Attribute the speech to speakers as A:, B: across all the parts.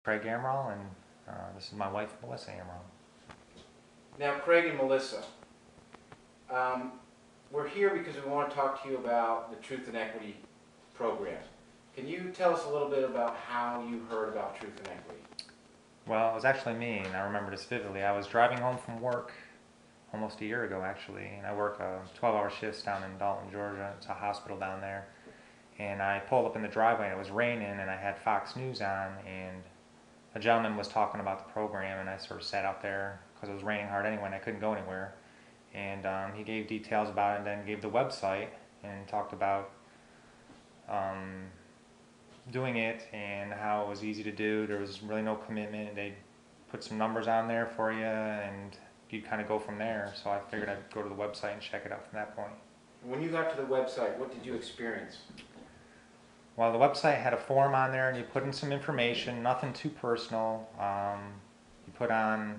A: Craig Ammerall, and this is my wife, Melissa Ammerall.
B: Now, Craig and Melissa, we're here because we want to talk to you about the Truth and Equity program. Can you tell us a little bit about how you heard about Truth and Equity?
A: Well, it was actually me, and I remember this vividly. I was driving home from work almost a year ago, actually, and I work 12-hour shifts down in Dalton, Georgia. It's a hospital down there. And I pulled up in the driveway, and it was raining, and I had Fox News on, and a gentleman was talking about the program, and I sort of sat out there because it was raining hard anyway, and I couldn't go anywhere. And he gave details about it, and then gave the website, and talked about doing it and how it was easy to do. There was really no commitment. They put some numbers on there for you, and you kind of go from there. So I figured I'd go to the website and check it out from that point.
B: When you got to the website, what did you experience?
A: Well, the website had a form on there, and you put in some information, nothing too personal. You put on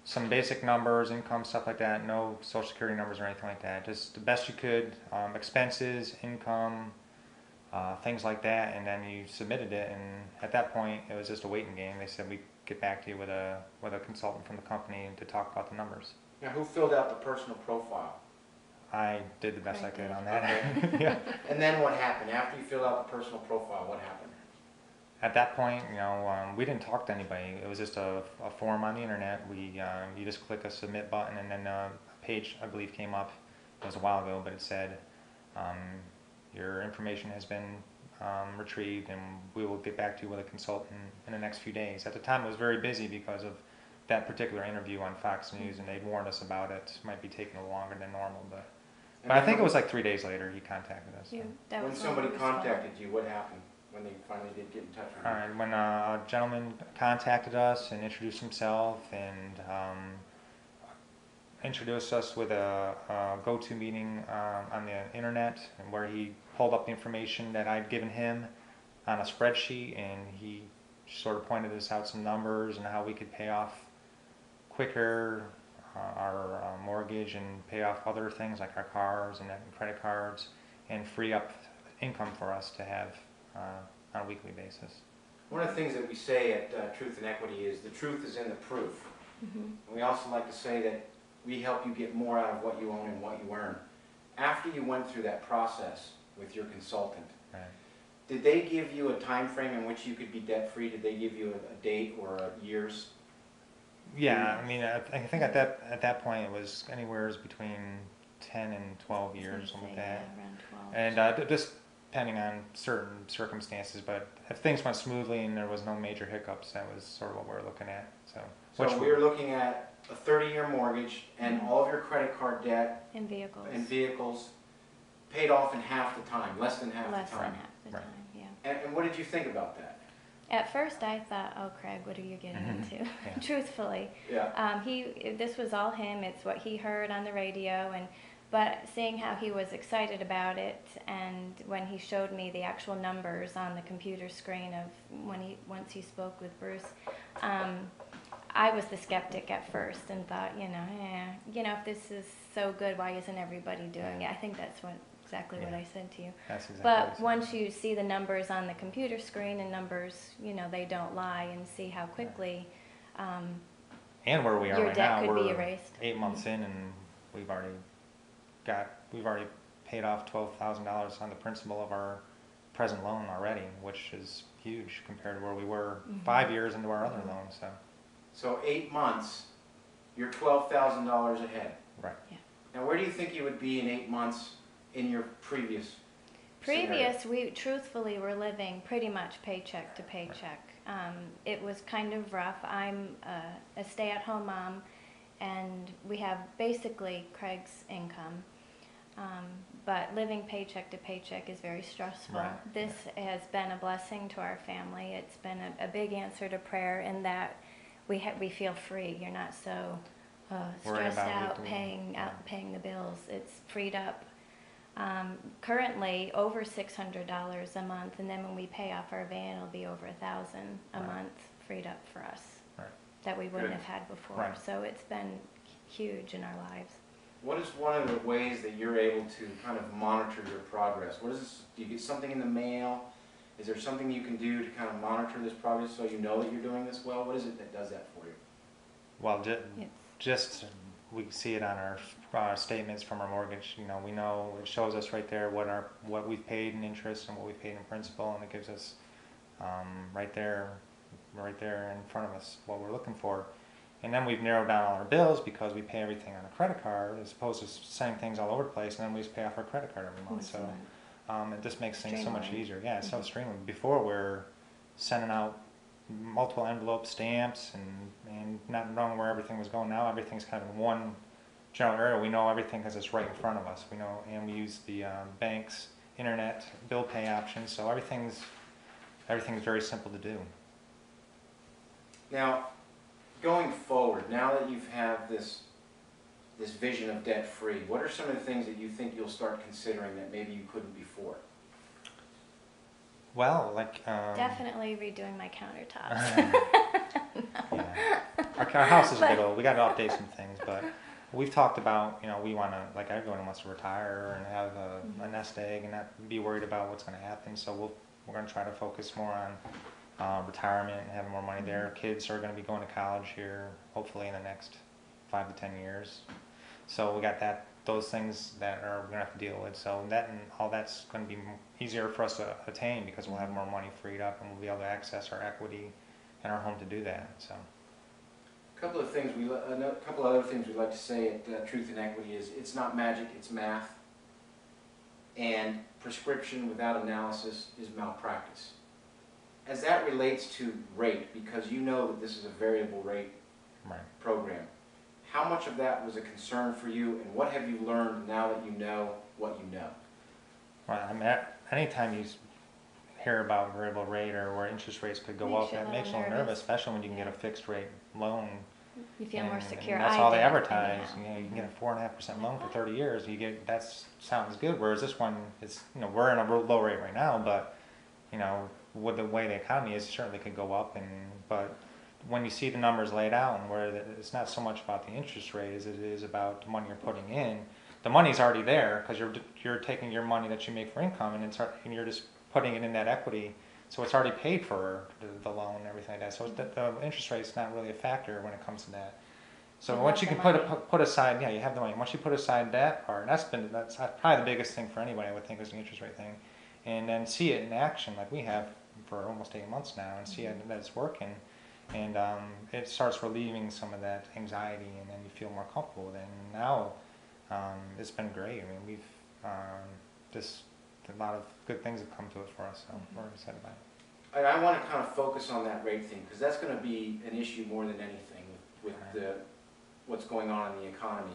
A: some basic numbers, income, stuff like that, no social security numbers or anything like that, just the best you could, expenses, income, things like that, and then you submitted it, and at that point it was just a waiting game. They said we'd get back to you with a consultant from the company to talk about the numbers.
B: Now, who filled out the personal profile?
A: I did the best I could on that.
B: Okay.
A: Yeah.
B: And then what happened? After you filled out the personal profile, what happened?
A: At that point, we didn't talk to anybody. It was just a form on the internet. You just click a submit button, and then a page, I believe, came up. It was a while ago, but it said, your information has been retrieved, and we will get back to you with a consultant in the next few days. At the time, it was very busy because of that particular interview on Fox News, and they'd warned us about it. It might be taking a little longer than normal, but I think it was like 3 days later he contacted us.
C: Yeah,
A: So.
B: When somebody contacted you, what happened when they finally did get in touch with you?
A: All right, when a gentleman contacted us and introduced himself and introduced us with a go-to meeting on the internet, and where he pulled up the information that I'd given him on a spreadsheet, and he sort of pointed us out some numbers and how we could pay off quicker our mortgage and pay off other things like our cars and credit cards, and free up income for us to have on a weekly basis.
B: One of the things that we say at Truth and Equity is the truth is in the proof.
C: Mm-hmm.
B: And we also like to say that we help you get more out of what you own and what you earn. After you went through that process with your consultant,
A: Right.
B: did they give you a time frame in which you could be debt-free? Did they give you a date or years?
A: Yeah, I mean, I think at that point it was anywhere between 10 and 12 years, something like that.
C: Yeah, around 12.
A: And just depending on certain circumstances, but if things went smoothly and there was no major hiccups, that was sort of what we were looking at.
B: So we were looking at a 30-year mortgage and all of your credit card debt
C: And vehicles.
B: and vehicles paid off in half the time, less than half
C: Less
B: the
C: than
B: time.
C: half the
A: Right.
C: time, yeah.
B: And what did you think about that?
C: At first I thought, oh Craig, what are you getting into?
A: Yeah.
C: Truthfully.
B: Yeah.
C: This was all him, it's what he heard on the radio, but seeing how he was excited about it, and when he showed me the actual numbers on the computer screen of once he spoke with Bruce, I was the skeptic at first and thought, if this is so good, why isn't everybody doing it? I think that's exactly what I said to you.
A: That's exactly
C: But
A: what I said.
C: once you see the numbers on the computer screen, and numbers, they don't lie, and see how quickly
A: And where we are
C: your
A: right
C: debt
A: now,
C: could be
A: we're
C: erased.
A: 8 months in, and we've already paid off $12,000 on the principal of our present loan already, which is huge compared to where we were 5 years into our other loan.
B: So 8 months, you're $12,000 ahead.
A: Right.
C: Yeah.
B: Now, where do you think you would be in 8 months in your previous scenario?
C: We truthfully were living pretty much paycheck to paycheck. It was kind of rough. I'm a stay-at-home mom, and we have basically Craig's income. But living paycheck to paycheck is very stressful.
A: Right.
C: This has been a blessing to our family. It's been a big answer to prayer in that we feel free. You're not so stressed out paying the bills. It's freed up. Currently over $600 a month, and then when we pay off our van, it'll be over $1,000 a month freed up for us that we wouldn't have had before.
A: Right.
C: So it's been huge in our lives.
B: What is one of the ways that you're able to kind of monitor your progress? Do you get something in the mail Is there something you can do to kind of monitor this progress so you know that you're doing this well? What is it that does that for you?
A: Well, just we see it on our statements from our mortgage. You know, we know it shows us right there what we've paid in interest and what we've paid in principal, and it gives us right there in front of us what we're looking for. And then we've narrowed down all our bills because we pay everything on a credit card as opposed to sending things all over the place, and then we just pay off our credit card every month. So it just makes things so much easier. Yeah, it's so streamlined. Before we're sending out multiple envelope stamps and not knowing where everything was going. Now everything's kind of in one general area. We know everything because it's right in front of us. We know, and we use the bank's internet bill pay options, so everything's very simple to do.
B: Now, going forward, now that you've had this vision of debt-free, what are some of the things that you think you'll start considering that maybe you couldn't before?
A: Well, like
C: definitely redoing my countertops.
A: yeah. Our house is a bit old. We got to update some things, but we've talked about, you know, we want to, like everyone wants to retire and have a nest egg and not be worried about what's going to happen. So we're going to try to focus more on retirement and having more money there. Kids are going to be going to college here, hopefully in the next 5 to 10 years. So we got those things that we're going to have to deal with. So that and all that's going to be easier for us to attain because we'll have more money freed up and we'll be able to access our equity in our home to do that. So.
B: A couple other things we'd like to say at Truth and Equity is it's not magic, it's math. And prescription without analysis is malpractice. As that relates to rate, because you know that this is a variable rate program, how much of that was a concern for you, and what have you learned now that you know what you know?
A: Well, I mean, anytime you hear about variable rate or where interest rates could go up, it makes you a little nervous, especially when you can get a fixed rate loan.
C: You feel more secure.
A: And that's all they advertise. You know, you can get a 4.5% loan for 30 years. That sounds good. Whereas this one, it's, you know, we're in a low rate right now, but you know, with the way the economy is, certainly could go up. But when you see the numbers laid out and where it's not so much about the interest rate as it is about the money you're putting in. The money's already there because you're taking your money that you make for income and you're just putting it in that equity. So it's already paid for the loan and everything like that. So the interest rate's not really a factor when it comes to that. So once you can put aside, you have the money. Once you put aside that part, that's probably the biggest thing for anybody, I would think, is the interest rate thing. And then see it in action like we have for almost 8 months now, and see that it's working. And it starts relieving some of that anxiety, and then you feel more comfortable with it. And now it's been great. I mean, we've just a lot of good things have come to it for us, so we're excited about it.
B: I want to kind of focus on that rate thing because that's going to be an issue more than anything with what's going on in the economy.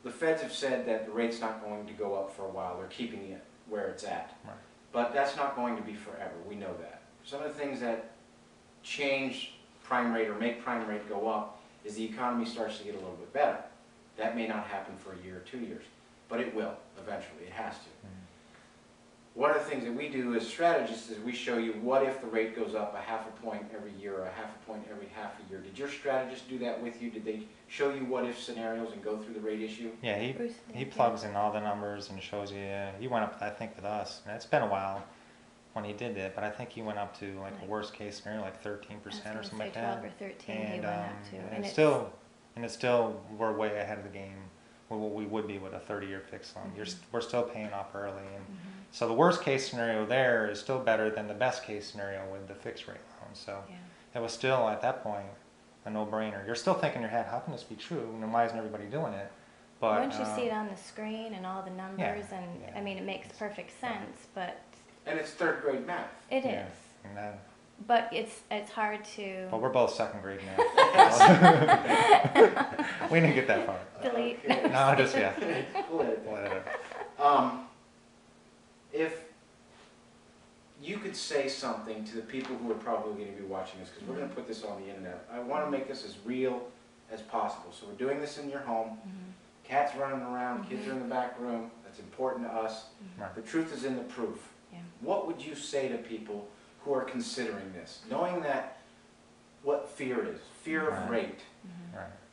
B: The feds have said that the rate's not going to go up for a while. They're keeping it where it's at.
A: Right.
B: But that's not going to be forever. We know that. Some of the things that change prime rate or make prime rate go up is the economy starts to get a little bit better. That may not happen for a year or 2 years, but it will eventually. It has to. One of the things that we do as strategists is we show you what if the rate goes up 0.5 point every year or 0.5 point every half a year. Did your strategist do that with you? Did they show you what if scenarios and go through the rate issue?
A: Yeah, he plugs in all the numbers and shows you. He went up, I think, with us. And it's been a while when he did that, but I think he went up to like a worst case scenario, like 13% or something like that.
C: 12 or 13
A: and,
C: he went up to.
A: And it's still we're way ahead of the game. What we would be with a 30-year fixed loan. We're still paying off early, and so the worst case scenario there is still better than the best case scenario with the fixed rate loan. So it was still at that point a no-brainer. You're still thinking in your head, how can this be true? And why isn't everybody doing it? But
C: once you see it on the screen and all the numbers, I mean, it makes perfect sense. But
B: and it's third grade math.
C: It is. And but it's hard to.
A: But we're both second grade now. We didn't get that far.
C: Delete.
A: No, just
B: We'll edit that. If you could say something to the people who are probably going to be watching this, because we're going to put this on the internet. I want to make this as real as possible. So we're doing this in your home. Cats running around, kids are in the back room. That's important to us. The truth is in the proof. What would you say to people who are considering this, knowing that what fear is? Fear of rate.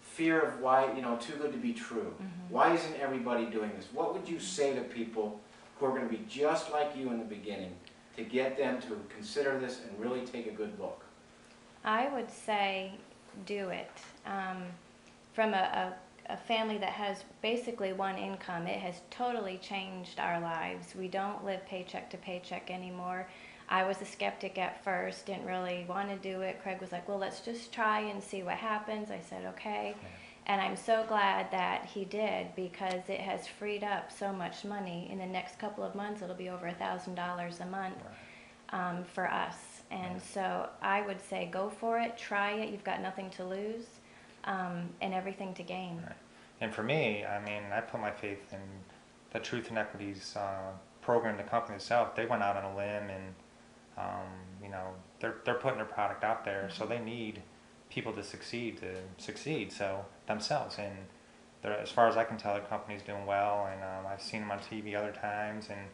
B: Fear of why, too good to be true. Why isn't everybody doing this? What would you say to people who are going to be just like you in the beginning, to get them to consider this and really take a good look?
C: I would say do it. From a family that has basically one income, it has totally changed our lives. We don't live paycheck to paycheck anymore. I was a skeptic at first, didn't really want to do it. Craig was like, well, let's just try and see what happens. I said, okay.
A: Yeah.
C: And I'm so glad that he did, because it has freed up so much money. In the next couple of months, it'll be over $1,000 a month for us. And so I would say go for it, try it. You've got nothing to lose and everything to gain.
A: Right. And for me, I mean, I put my faith in the Truth and Equities program, the company itself. They went out on a limb, and you know, they're putting their product out there, so they need people to succeed so themselves. And as far as I can tell, the company's doing well, and I've seen them on TV other times, and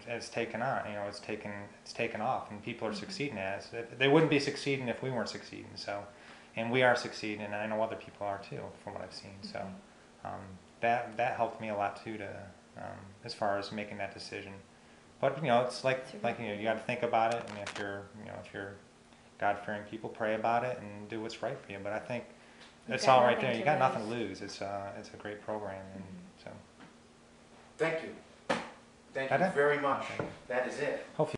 A: it's taken on. You know, it's taken off, and people are succeeding at it. They wouldn't be succeeding if we weren't succeeding. So, and we are succeeding, and I know other people are too, from what I've seen. So, that helped me a lot too, to as far as making that decision. But you know, it's like you know, you got to think about it, and if you're God-fearing people, pray about it and do what's right for you. But I think it's all right there. You got nothing to lose. It's a great program, and so.
B: Thank you. Thank you very much. That is it.
A: Hopefully.